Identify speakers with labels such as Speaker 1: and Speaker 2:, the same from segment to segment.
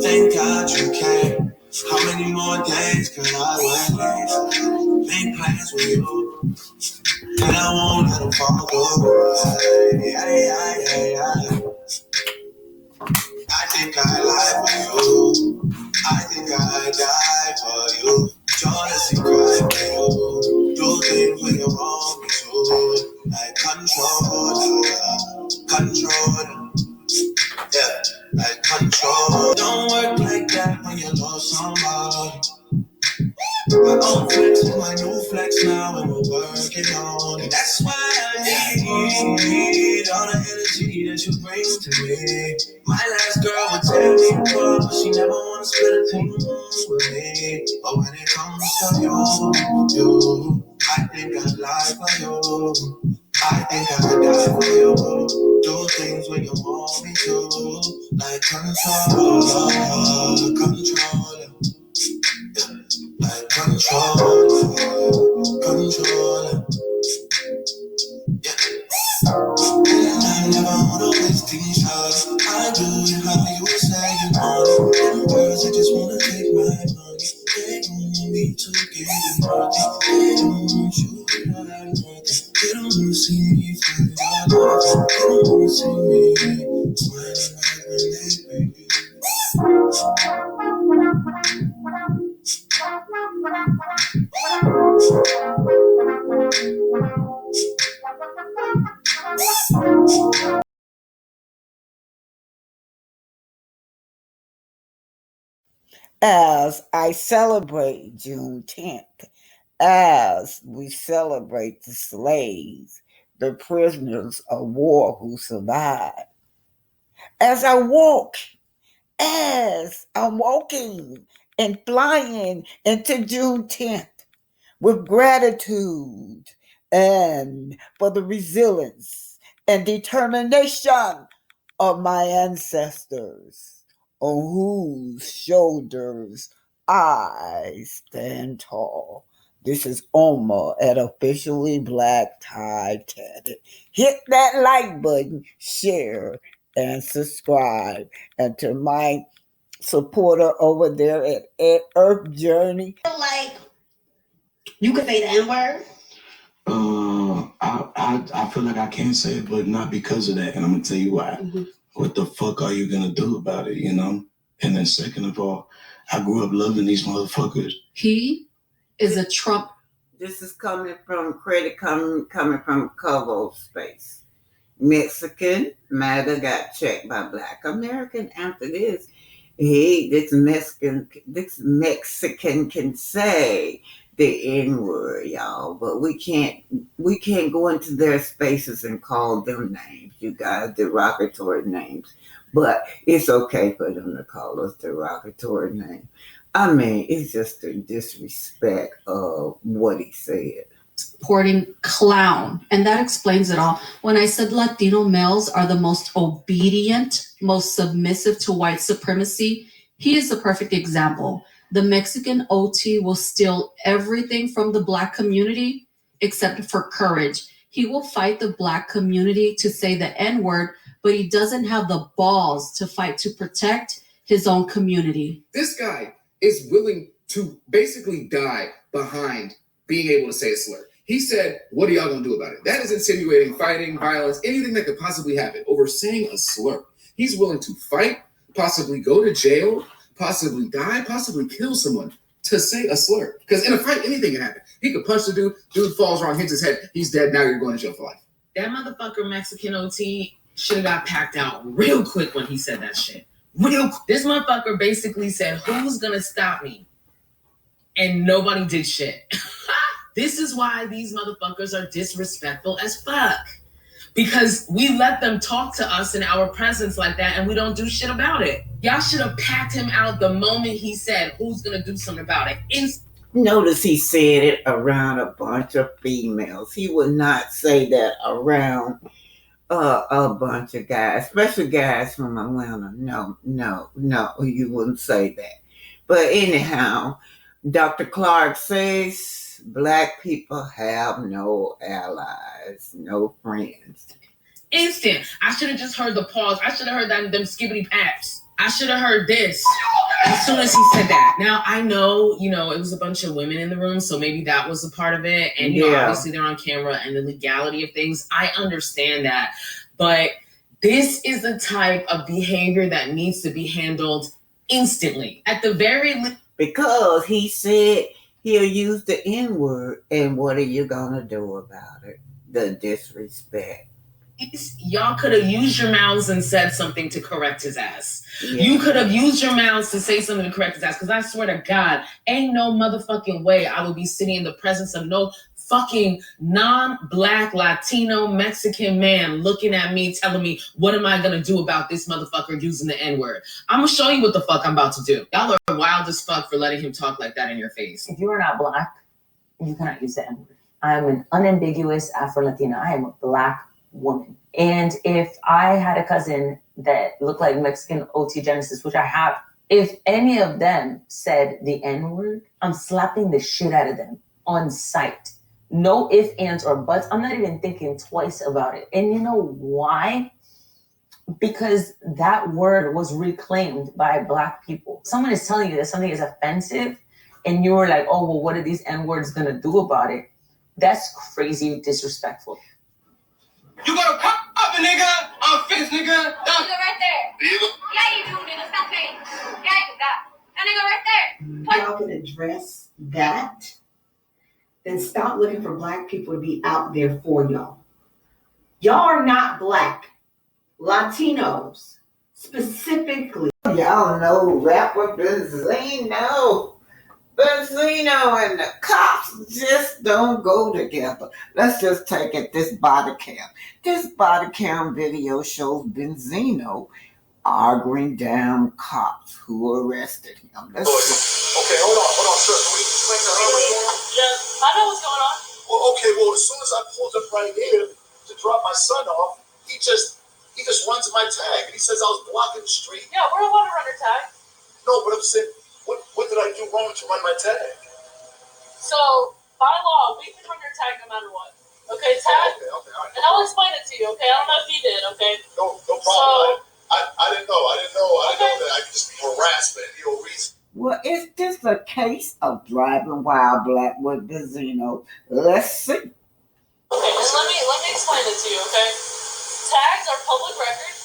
Speaker 1: Thank God you came. How many more days could I wait? Make plans with you, and I won't let them fall through. I think I lie for you. I think I die for you. Jealousy cry for you. Do things when you want me to. Like controller. Yeah, like control. Don't work like that when you love somebody. My old flex is my new flex now, and we're working on it. That's why I need all the energy that you bring to me. My last girl would tear me apart, but she never wanna split a thing with me. But when it comes to you, I think I'd lie for you. I think I'd die for you. Do things when you want me to, like controller. Like controller. Yeah. I never wanna waste these shots. I do it how you say you want it. Them girls, they just wanna take my money. They don't want me to give you nothing. They don't want you to have nothing. They don't wanna see me for your love. They don't wanna see me smiling like when they baby.
Speaker 2: As I celebrate Juneteenth, as we celebrate the slaves, the prisoners of war who survived, as I'm walking and flying into Juneteenth with gratitude and for the resilience and determination of my ancestors, on whose shoulders I stand tall. This is Oma at Officially Black Tie Tatted. Hit that like button, share, and subscribe. And to my supporter over there at Earth Journey.
Speaker 3: Like, you could say the N-word?
Speaker 1: I feel like I can't say it, but not because of that. And I'm going to tell you why. Mm-hmm. What the fuck are you going to do about it, you know? And then second of all, I grew up loving these motherfuckers.
Speaker 3: He is a Trump.
Speaker 2: This is coming from credit coming from Covo Space. Mexican matter got checked by Black American. After this, this Mexican can say the N-word, y'all, but we can't go into their spaces and call them names, you guys, derogatory names. But it's okay for them to call us derogatory names. I mean, it's just the disrespect of what he said.
Speaker 3: Supporting clown, and that explains it all. When I said Latino males are the most obedient, most submissive to white supremacy, he is the perfect example. The Mexican OT will steal everything from the Black community except for courage. He will fight the Black community to say the N-word, but he doesn't have the balls to fight to protect his own community.
Speaker 4: This guy is willing to basically die behind being able to say a slur. He said, what are y'all gonna do about it? That is insinuating fighting, violence, anything that could possibly happen over saying a slur. He's willing to fight, possibly go to jail, possibly die, possibly kill someone to say a slur. Because in a fight, anything can happen. He could punch the dude falls wrong, hits his head, he's dead, now you're going to jail for life.
Speaker 5: That motherfucker Mexican OT should have got packed out real quick when he said that shit. This motherfucker basically said, who's gonna stop me? And nobody did shit. This is why these motherfuckers are disrespectful as fuck. Because we let them talk to us in our presence like that and we don't do shit about it. Y'all should have packed him out the moment he said, who's gonna do something about it?
Speaker 2: Notice he said it around a bunch of females. He would not say that around a bunch of guys, especially guys from Atlanta. No, you wouldn't say that. But anyhow, Dr. Clarke says Black people have no allies, no friends.
Speaker 5: Instant. I should have just heard the pause. I should have heard them skibbity paps. I should have heard this as soon as he said that. Now, I know, it was a bunch of women in the room, so maybe that was a part of it. And, obviously they're on camera and the legality of things. I understand that. But this is the type of behavior that needs to be handled instantly. At the very least.
Speaker 2: Because he said he'll use the N-word, and what are you going to do about it? The disrespect.
Speaker 5: Y'all could have used your mouths and said something to correct his ass.
Speaker 2: Yeah.
Speaker 5: You could have used your mouths to say something to correct his ass. Because I swear to God, ain't no motherfucking way I will be sitting in the presence of no fucking non-black, Latino, Mexican man looking at me, telling me, what am I going to do about this motherfucker using the N-word? I'm going to show you what the fuck I'm about to do. Y'all are wild as fuck for letting him talk like that in your face.
Speaker 6: If you are not black, you cannot use the N-word. I am an unambiguous Afro-Latina. I am a black woman. And if I had a cousin that looked like Mexican OT Genesis, which I have, if any of them said the N-word, I'm slapping the shit out of them on sight. No ifs, ands, or buts. I'm not even thinking twice about it. And you know why? Because that word was reclaimed by Black people. Someone is telling you that something is offensive, and you're like, oh, well, what are these N-words gonna do about it? That's crazy disrespectful.
Speaker 7: You gonna pop up a nigga? I'm fixed, nigga.
Speaker 8: That nigga right there. Yeah, you do, nigga. Stop playing. Yeah, you got that nigga right there.
Speaker 9: Y'all can address that, then stop looking for Black people to be out there for y'all. Y'all are not Black. Latinos, specifically.
Speaker 2: Y'all know rapper Benzino. Benzino and the cops just don't go together. Let's just take it, this body cam. This body cam video shows Benzino arguing down cops who arrested him. Let's see.
Speaker 10: Okay, hold on, sir. Can we explain to her what's going on?
Speaker 11: Yeah, I know what's going on.
Speaker 10: Well, as soon as I pulled up right here to drop my son off, he just runs my tag and he says I was blocking the street.
Speaker 11: Yeah, we're allowed to run your tag.
Speaker 10: No, but I'm saying, what did I do wrong to run my tag?
Speaker 11: So, by law, we can run your tag no matter what. Okay, tag?
Speaker 10: Okay, all right.
Speaker 11: And I'll explain it to you, okay? I don't know if you did, okay?
Speaker 10: No problem. I didn't know. I didn't know that I could just be harassed for any old reason.
Speaker 2: Well, is this a case of driving while black with Benzino? Let's see.
Speaker 11: Okay, and let me explain it to you, okay? Tags are public record,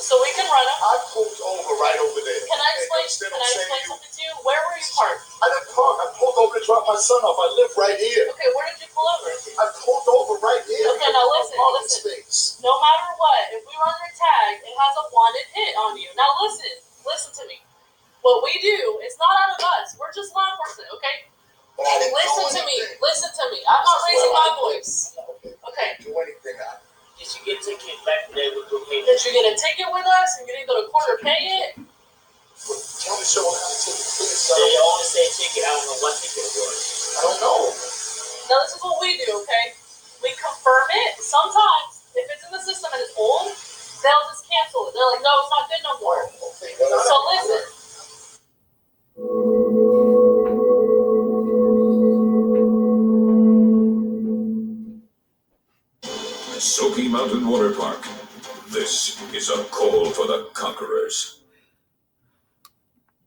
Speaker 11: so we can run them.
Speaker 10: I pulled over right over there.
Speaker 11: Can I explain something to you? Where were you parked?
Speaker 10: I didn't park. I pulled over to drop my son off. I live right here.
Speaker 11: Okay, where did you pull over?
Speaker 10: I pulled over right here.
Speaker 11: Okay, now listen.
Speaker 10: Space.
Speaker 11: No matter what, if we run your tag, it has a wanted hit on you. Now listen to me. What we do is not out of us. We're just law enforcement, okay? Listen to me. I'm not raising my voice. Okay.
Speaker 10: Do anything.
Speaker 7: Did you get a ticket back today with your pay?
Speaker 11: Did you get a ticket with us and you didn't go to court or pay it?
Speaker 10: Tell me, sir, what kind of ticket, please.
Speaker 7: They only say ticket. I don't know what ticket it was.
Speaker 10: I don't know.
Speaker 11: Now this is what we do, okay? We confirm it. Sometimes, if it's in the system and it's old, they'll just cancel it. They're like, no, it's not good no more.
Speaker 10: Okay.
Speaker 11: So listen.
Speaker 12: Smoky Mountain Water Park. This is a call for the conquerors.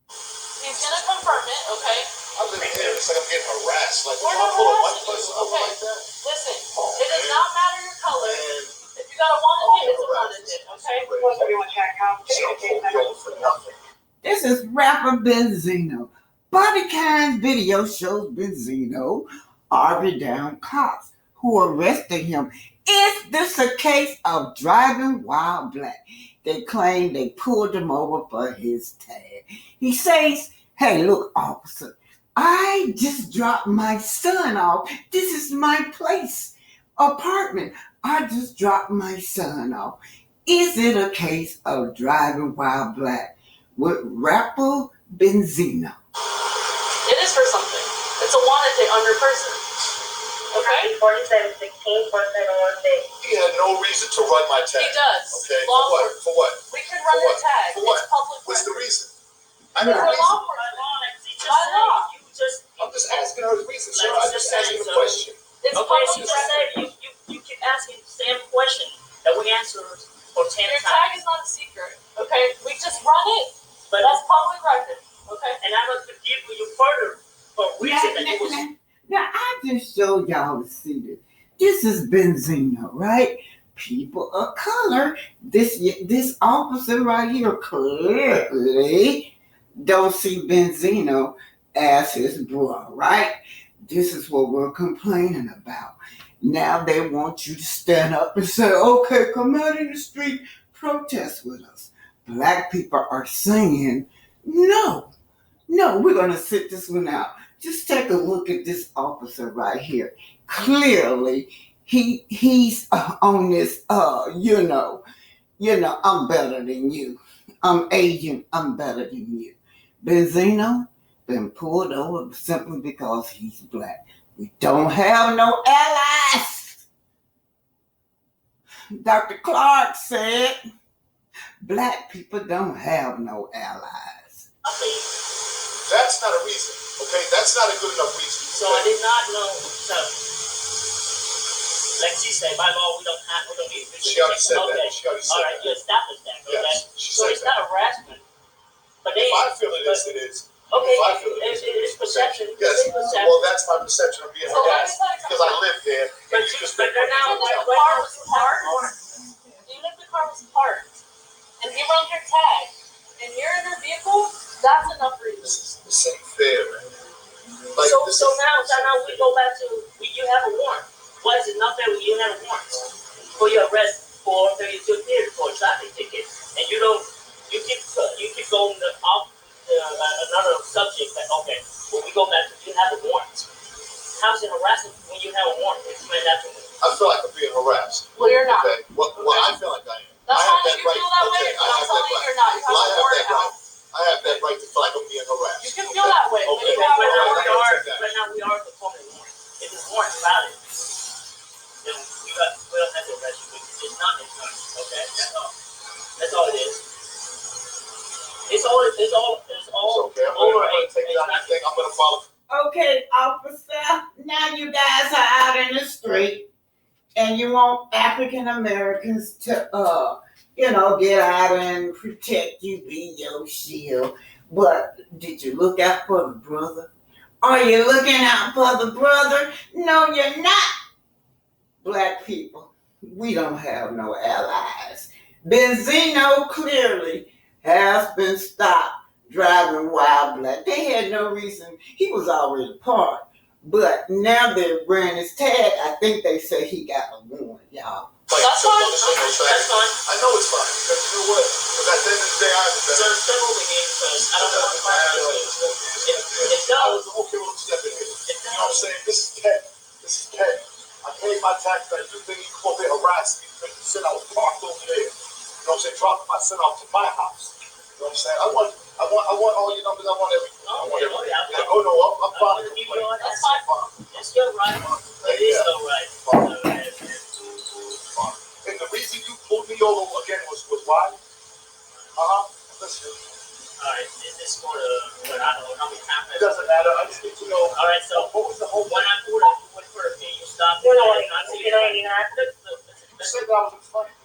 Speaker 11: He's gonna confirm it, okay?
Speaker 10: I've been here. It's like I'm getting harassed. Like,
Speaker 11: We're not harassing you, okay? Listen, it does not matter your color. If you got a wanted hit, it's a wanted hit, okay?
Speaker 2: This is rapper Benzino. Body cam video shows Benzino arguing down cops who arrested him. Is this a case of driving while black? They claim they pulled him over for his tag. He says, hey, look, officer, I just dropped my son off. This is my apartment. I just dropped my son off. Is it a case of driving while black with rapper Benzino?
Speaker 11: It is for something. It's a wanted hit on your person. Okay?
Speaker 8: 4716, 4716.
Speaker 10: He had no reason to run my tag.
Speaker 11: He does.
Speaker 10: Okay. For what?
Speaker 11: We can run your tag.
Speaker 10: For what?
Speaker 11: It's public
Speaker 10: What's the
Speaker 11: record.
Speaker 10: reason?
Speaker 11: For law enforcement.
Speaker 10: I'm just asking her the reason, sir. I'm just asking the question.
Speaker 11: It's
Speaker 7: Okay, so
Speaker 11: public
Speaker 7: you just
Speaker 11: record.
Speaker 7: said you keep asking the same question that we answered for 10
Speaker 11: Your
Speaker 7: times.
Speaker 11: tag is not a secret. Okay? We just run it.
Speaker 13: But that's public record, okay? And I'm going to forgive you further for reason that you was...
Speaker 2: Now, I just showed y'all to see this. This is Benzino, right? People of color. This officer right here clearly don't see Benzino as his brother, right? This is what we're complaining about. Now they want you to stand up and say, okay, come out in the street, protest with us. Black people are saying, no, we're going to sit this one out. Just take a look at this officer right here. Clearly, he's on this, I'm better than you. I'm Asian, I'm better than you. Benzino been pulled over simply because he's black. We don't have no allies. Dr. Clarke said, black people don't have no allies.
Speaker 10: That's not a reason, okay? That's not a good enough reason.
Speaker 13: So I did not know. So, like she said, by law, we don't need to.
Speaker 10: She already said that. She already said
Speaker 13: all right,
Speaker 10: that.
Speaker 13: you established that, okay?
Speaker 10: Yes, she
Speaker 13: so
Speaker 10: said
Speaker 13: it's not harassment. But they,
Speaker 10: if I feel it is, it is.
Speaker 13: Okay,
Speaker 10: if I feel
Speaker 13: it's perception.
Speaker 10: Yes,
Speaker 13: perception.
Speaker 10: well, that's my perception of being harassed because I live there.
Speaker 13: But they're now when the car was parked, even if the car was parked, and you run your tag, and you're in your vehicle, that's enough reason.
Speaker 10: This ain't fair, man. Like,
Speaker 13: so now we go back to you have a warrant. Why is it not fair when you have a warrant for your arrest for 32 years for a traffic ticket, and you keep going off another subject that okay, when we go back to you have a warrant. How's it harassment when you have a warrant? Explain that to me.
Speaker 10: I feel like I'm being harassed.
Speaker 13: Well, you're not.
Speaker 10: Okay. Well, I feel like I am.
Speaker 13: That's
Speaker 10: I
Speaker 13: fine
Speaker 10: have
Speaker 13: if you feel that way, but I'm telling you you're not. You have a warrant out.
Speaker 10: I have that right to feel like I'm being harassed.
Speaker 13: You can feel that way.
Speaker 10: Okay.
Speaker 13: Right now we are performing a warrant. If this warrant is valid, then we don't have to arrest you. It's not insurance. Okay, that's all it is. It's all
Speaker 10: okay. I'm gonna take down that thing. I'm gonna follow.
Speaker 2: Okay, officer, now you guys are out in the street and you want African Americans to, get out and protect you, be your shield. But did you look out for the brother? Are you looking out for the brother? No, you're not. Black people, we don't have no allies. Benzino clearly has been stopped driving while black. They had no reason. He was already parked. But now they ran his tag. I think they say he got a warrant, y'all.
Speaker 13: That's fine. That's fine.
Speaker 10: I know it's fine. Because you know what? Because at the end of the day, I understand.
Speaker 13: Sir, step over here because I don't know what it does.
Speaker 10: I was okay with him stepping in. You know what I'm saying? This is Ken. I paid my tax back. You think you come over here harass me because you said I was parked over there. You know what I'm saying? Dropping my son off to my house. You know what I'm saying? I want all your numbers. I want everything. I'm fine.
Speaker 13: That's fine. It's your right. It is your right.
Speaker 10: And the reason you pulled me over again was why? Listen.
Speaker 13: All right, it's for the, I don't know how many times.
Speaker 10: It doesn't matter. I just need to know.
Speaker 13: All right, so
Speaker 10: what was the whole
Speaker 13: when I pulled up, you went first, and you stopped. You
Speaker 10: said that I was in front of you.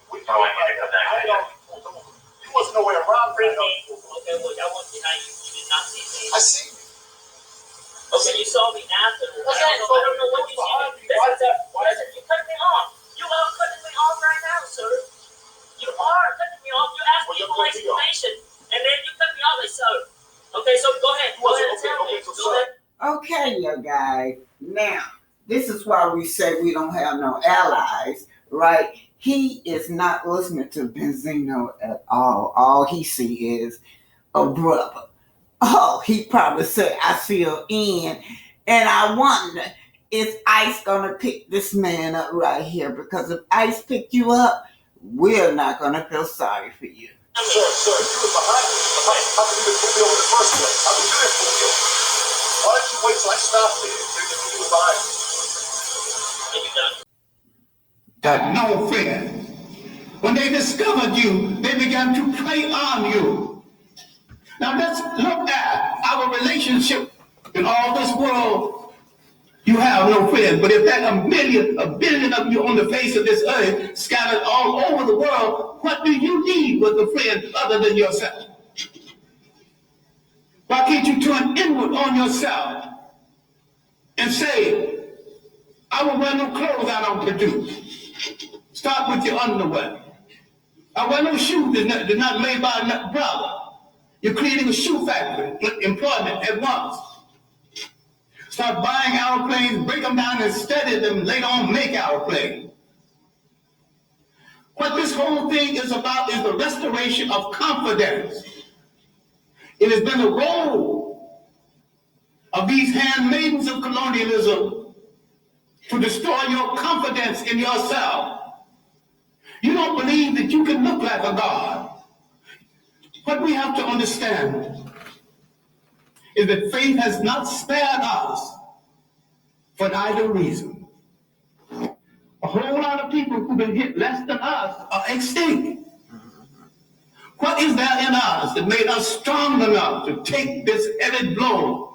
Speaker 10: You wasn't nowhere around.
Speaker 13: Okay, well, that wasn't how you did not see me.
Speaker 10: I see you.
Speaker 13: Okay, you saw me after. Okay, I don't know what you see. Listen, you cut me off. You are cutting me off right now, sir. You are cutting me off. You asked me for explanation, and then you cut me off, sir. Okay, so go ahead. Go ahead and tell me. Go ahead.
Speaker 2: Okay, you guys. Now, this is why we say we don't have no allies, right? He is not listening to Benzino at all. All he see is a brother. Oh, he probably said, I feel in. And I wonder, is ICE going to pick this man up right here? Because if ICE pick you up, we're not going to feel sorry for you.
Speaker 10: Sir, you were behind me. How could you even pull me over in the first place? How could you even pull me over? Why didn't you wait till I stopped there if you were behind me?
Speaker 13: Are you done?
Speaker 14: Got no friend. When they discovered you, they began to prey on you. Now let's look at our relationship in all this world. You have no friend, but if there are a billion of you on the face of this earth, scattered all over the world, what do you need with a friend other than yourself? you turn inward on yourself and say, I will wear no clothes I don't produce. Start with your underwear. I wear no shoes that's not made by a brother. You're creating a shoe factory, employment at once. Start buying airplanes, break them down and study them, later on make airplanes. What this whole thing is about is the restoration of confidence. It has been the role of these handmaidens of colonialism to destroy your confidence in yourself. You don't believe that you can look like a god. What we have to understand is that faith has not spared us for either reason. A whole lot of people who've been hit less than us are extinct. What is there in us that made us strong enough to take this heavy blow?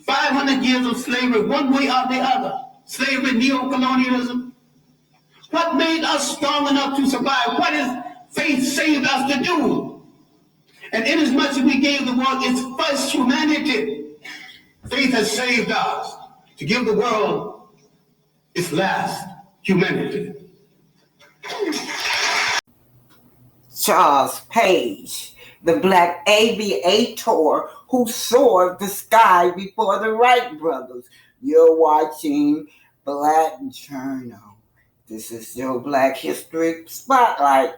Speaker 14: 500 years of slavery, one way or the other. Slavery, neo-colonialism. What made us strong enough to survive? What has faith saved us to do? And inasmuch as we gave the world its first humanity, faith has saved us to give the world its last humanity.
Speaker 2: Chazpages, the black aviator who soared the sky before the Wright brothers. You're watching Black Journal. This is your Black History Spotlight.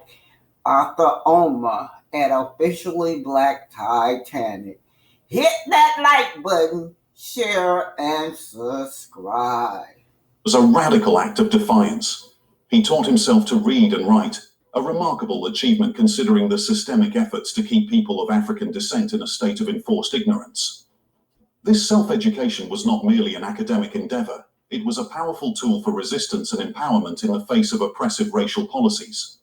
Speaker 2: Arthur Omer at Officially Black Titanic. Hit that like button, share, and subscribe.
Speaker 12: It was a radical act of defiance. He taught himself to read and write, a remarkable achievement considering the systemic efforts to keep people of African descent in a state of enforced ignorance. This self-education was not merely an academic endeavor, it was a powerful tool for resistance and empowerment in the face of oppressive racial policies.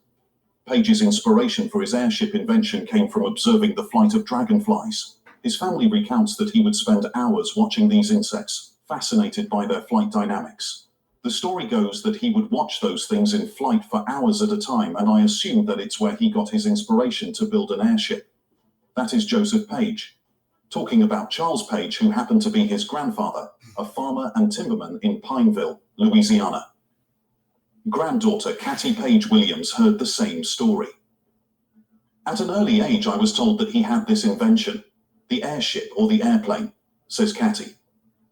Speaker 12: Page's inspiration for his airship invention came from observing the flight of dragonflies. His family recounts that he would spend hours watching these insects, fascinated by their flight dynamics. The story goes that he would watch those things in flight for hours at a time, and I assume that it's where he got his inspiration to build an airship. That is Joseph Page. Talking about Charles Page, who happened to be his grandfather, a farmer and timberman in Pineville, Louisiana. Granddaughter Catty Page Williams heard the same story. At an early age, I was told that he had this invention, the airship or the airplane, says Catty.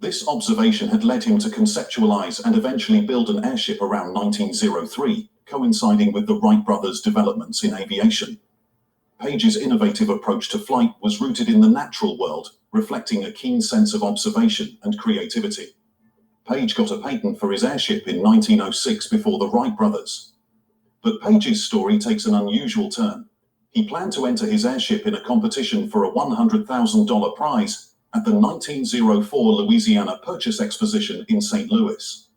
Speaker 12: This observation had led him to conceptualize and eventually build an airship around 1903, coinciding with the Wright brothers' developments in aviation. Page's innovative approach to flight was rooted in the natural world, reflecting a keen sense of observation and creativity. Page got a patent for his airship in 1906 before the Wright brothers. But Page's story takes an unusual turn. He planned to enter his airship in a competition for a $100,000 prize at the 1904 Louisiana Purchase Exposition in St. Louis.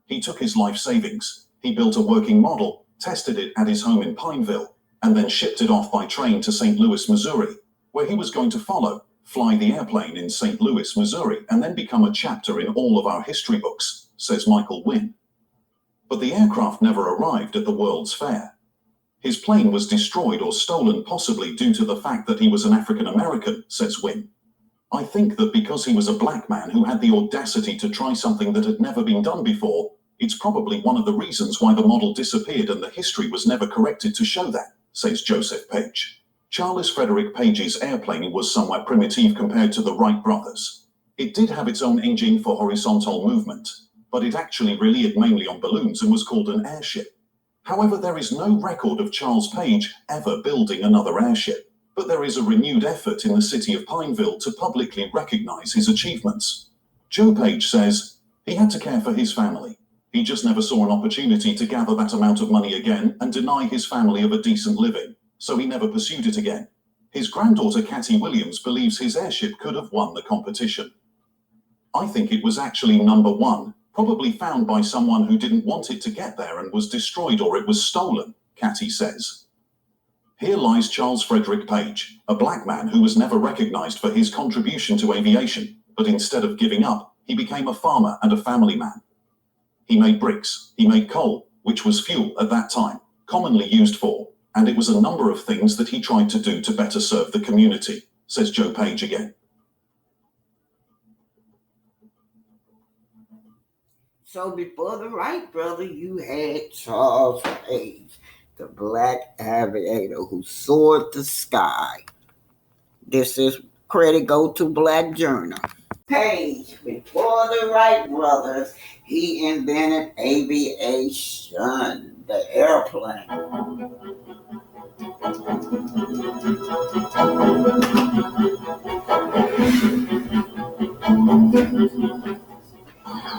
Speaker 12: He took his life savings, he built a working model, tested it at his home in Pineville, and then shipped it off by train to St. Louis, Missouri, where he was going to fly the airplane in St. Louis, Missouri, and then become a chapter in all of our history books, says Michael Wynn. But the aircraft never arrived at the World's Fair. His plane was destroyed or stolen, possibly due to the fact that he was an African American, says Wynn. I think that because he was a black man who had the audacity to try something that had never been done before, it's probably one of the reasons why the model disappeared and the history was never corrected to show that, says Joseph Page. Charles Frederick Page's airplane was somewhat primitive compared to the Wright brothers. It did have its own engine for horizontal movement, but it actually relied mainly on balloons and was called an airship. However, there is no record of Charles Page ever building another airship, but there is a renewed effort in the city of Pineville to publicly recognize his achievements. Joe Page says he had to care for his family. He just never saw an opportunity to gather that amount of money again and deny his family of a decent living, so he never pursued it again. His granddaughter Catty Williams believes his airship could have won the competition. I think it was actually number one, probably found by someone who didn't want it to get there and was destroyed, or it was stolen, Catty says. Here lies Charles Frederick Page, a black man who was never recognized for his contribution to aviation, but instead of giving up, he became a farmer and a family man. He made bricks, he made coal, which was fuel at that time, commonly used for, and it was a number of things that he tried to do to better serve the community, says Joe Page again.
Speaker 2: So before the Wright brother, you had Charles Page, the black aviator who soared the sky. This is credit go to Black Journal. Page, before the Wright brothers, he invented aviation, the airplane.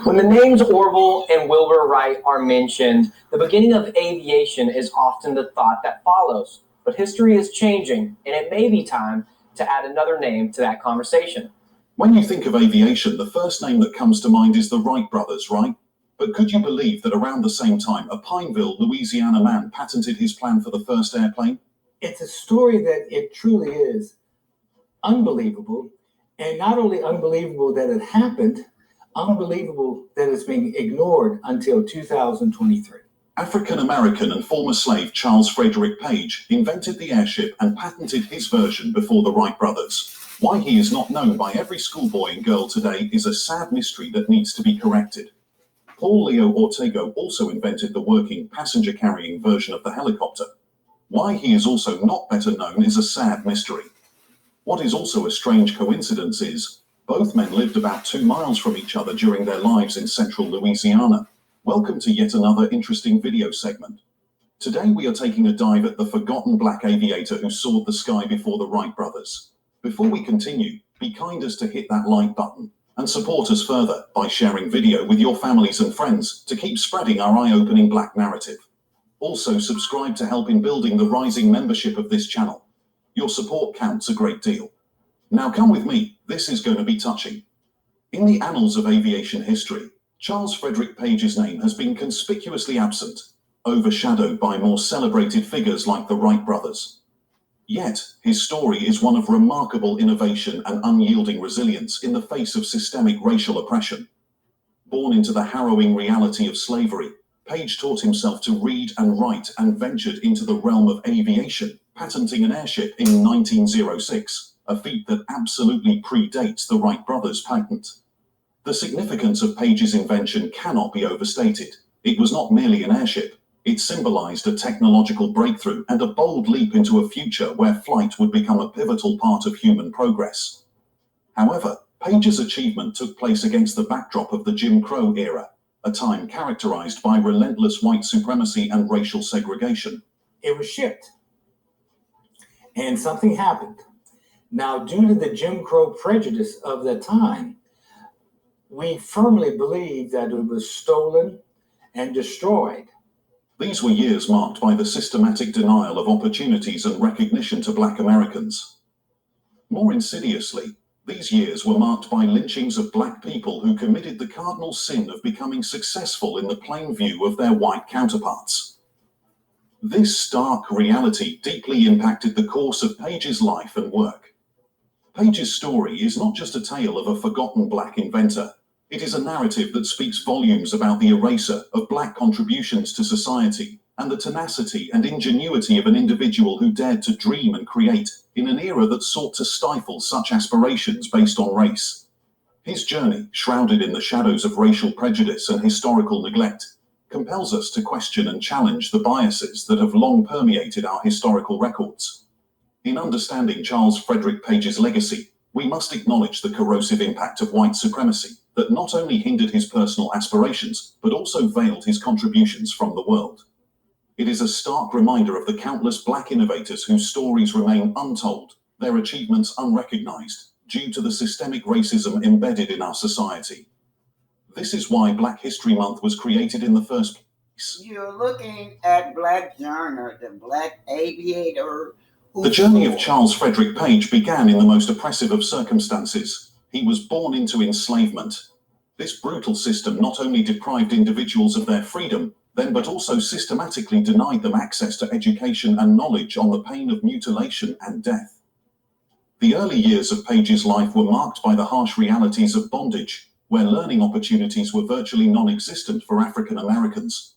Speaker 15: When the names Orville and Wilbur Wright are mentioned, the beginning of aviation is often the thought that follows. But history is changing, and it may be time to add another name to that conversation.
Speaker 12: When you think of aviation, the first name that comes to mind is the Wright brothers, right? But could you believe that around the same time, a Pineville, Louisiana man patented his plan for the first airplane?
Speaker 16: It's a story that it truly is unbelievable, and not only unbelievable that it happened, unbelievable that it's being ignored until 2023.
Speaker 12: African-American and former slave Charles Frederick Page invented the airship and patented his version before the Wright brothers. Why he is not known by every schoolboy and girl today is a sad mystery that needs to be corrected. Paul Leo Ortega also invented the working passenger-carrying version of the helicopter. Why he is also not better known is a sad mystery. What is also a strange coincidence is, both men lived about 2 miles from each other during their lives in central Louisiana. Welcome to yet another interesting video segment. Today we are taking a dive at the forgotten black aviator who soared the sky before the Wright brothers. Before we continue, be kind as to hit that like button and support us further by sharing video with your families and friends to keep spreading our eye-opening black narrative. Also subscribe to help in building the rising membership of this channel. Your support counts a great deal. Now come with me, this is going to be touching. In the annals of aviation history, Charles Frederick Page's name has been conspicuously absent, overshadowed by more celebrated figures like the Wright brothers. Yet, his story is one of remarkable innovation and unyielding resilience in the face of systemic racial oppression. Born into the harrowing reality of slavery, Page taught himself to read and write and ventured into the realm of aviation, patenting an airship in 1906, a feat that absolutely predates the Wright brothers' patent. The significance of Page's invention cannot be overstated. It was not merely an airship. It symbolized a technological breakthrough and a bold leap into a future where flight would become a pivotal part of human progress. However, Page's achievement took place against the backdrop of the Jim Crow era, a time characterized by relentless white supremacy and racial segregation.
Speaker 16: It was shipped, and something happened. Now, due to the Jim Crow prejudice of the time, we firmly believe that it was stolen and destroyed.
Speaker 12: These were years marked by the systematic denial of opportunities and recognition to black Americans. More insidiously, these years were marked by lynchings of black people who committed the cardinal sin of becoming successful in the plain view of their white counterparts. This stark reality deeply impacted the course of Page's life and work. Page's story is not just a tale of a forgotten black inventor. It is a narrative that speaks volumes about the eraser of black contributions to society and the tenacity and ingenuity of an individual who dared to dream and create in an era that sought to stifle such aspirations based on race. His journey, shrouded in the shadows of racial prejudice and historical neglect, compels us to question and challenge the biases that have long permeated our historical records. In understanding Charles Frederick Page's legacy, we must acknowledge the corrosive impact of white supremacy that not only hindered his personal aspirations, but also veiled his contributions from the world. It is a stark reminder of the countless black innovators whose stories remain untold, their achievements unrecognized, due to the systemic racism embedded in our society. This is why Black History Month was created in the first place.
Speaker 2: You're looking at Black Journal, the black aviator.
Speaker 12: The journey of Charles Frederick Page began in the most oppressive of circumstances. He was born into enslavement. This brutal system not only deprived individuals of their freedom, but also systematically denied them access to education and knowledge on the pain of mutilation and death. The early years of Page's life were marked by the harsh realities of bondage, where learning opportunities were virtually non-existent for African Americans.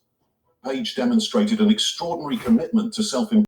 Speaker 12: Page demonstrated an extraordinary commitment to self-improvement